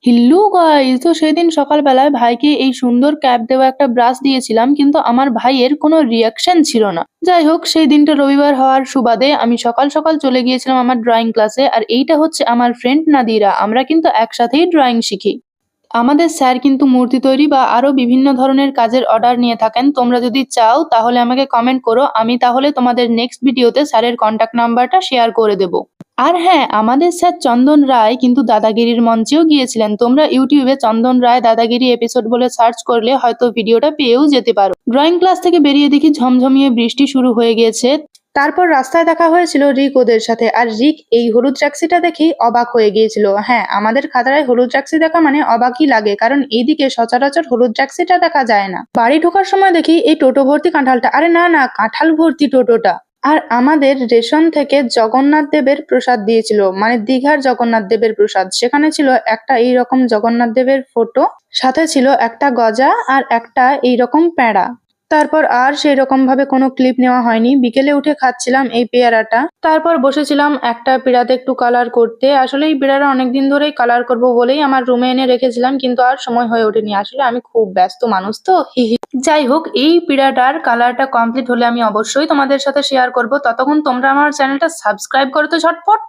হিল্লু guys, তো সেদিন সকালবেলায় ভাইকে এই সুন্দর ক্যাপ দেওয়া একটা ব্রাশ দিয়েছিলাম, কিন্তু আমার ভাইয়ের কোনো রিয়াকশন ছিল না। যাই হোক, সেই দিনটা রবিবার হওয়ার সুবাদে আমি সকাল সকাল চলে গিয়েছিলাম আমার ড্রয়িং ক্লাসে। আর এইটা হচ্ছে আমার ফ্রেন্ড নাদিরা, আমরা কিন্তু একসাথেই ড্রয়িং শিখি। আমাদের স্যার কিন্তু মূর্তি তৈরি বা আরো বিভিন্ন ধরনের কাজের অর্ডার নিয়ে থাকেন। তোমরা যদি চাও তাহলে আমাকে কমেন্ট করো, আমি তাহলে তোমাদের নেক্সট ভিডিওতে স্যারের কন্ট্যাক্ট নাম্বারটা শেয়ার করে দেবো। আর হ্যাঁ, আমাদের স্যার চন্দন রায় কিন্তু দাদাগিরির মঞ্চেও গিয়েছিলেন। তোমরা ইউটিউবে চন্দন রায় দাদাগিরি এপিসোড বলে সার্চ করলে হয়তো ভিডিওটা পেয়েও যেতে পারো। ড্রয়িং ক্লাস থেকে বেরিয়ে দেখি ঝমঝমিয়ে বৃষ্টি শুরু হয়ে গিয়েছে। তারপর রাস্তায় দেখা হয়েছিল রিক ওদের সাথে, আর রিক এই হলুদ ট্যাক্সিটা দেখেই অবাক হয়ে গিয়েছিল। হ্যাঁ, আমাদের খাতায় হলুদ ট্যাক্সি দেখা মানে অবাকই লাগে, কারণ এইদিকে সচরাচর হলুদ ট্যাক্সিটা দেখা যায় না। বাড়ি ঢোকার সময় দেখি এই টোটো ভর্তি কাঁঠালটা, আরে না না, কাঁঠাল ভর্তি টোটোটা। আর আমাদের রেশন থেকে জগন্নাথ দেবের প্রসাদ দিয়েছিল, মানে দীঘার জগন্নাথ দেবের প্রসাদ। সেখানে ছিল একটা এইরকম জগন্নাথ দেবের ফটো, সাথে ছিল একটা গজা আর একটা এইরকম প্যাঁড়া। তারপর আর সেই রকম ভাবে কোনো ক্লিপ নেওয়া হয়নি। বিকেলে উঠে খাচ্ছিলাম এই পেয়ারাটা, তারপর বসেছিলাম একটা পিঁড়াতে একটু কালার করতে। আসলে এই পিঁড়াটা অনেকদিন ধরেই কালার করব বলেই আমার রুমে এনে রেখেছিলাম, কিন্তু আর সময় হয়ে ওঠেনি। আসলে আমি খুব ব্যস্ত মানুষ তো, হিহি। যাই হোক, এই পিঁড়াটার কালারটা কমপ্লিট হলে আমি অবশ্যই তোমাদের সাথে শেয়ার করব। ততক্ষণ তোমরা আমার চ্যানেলটা সাবস্ক্রাইব করো তো ঝটপট।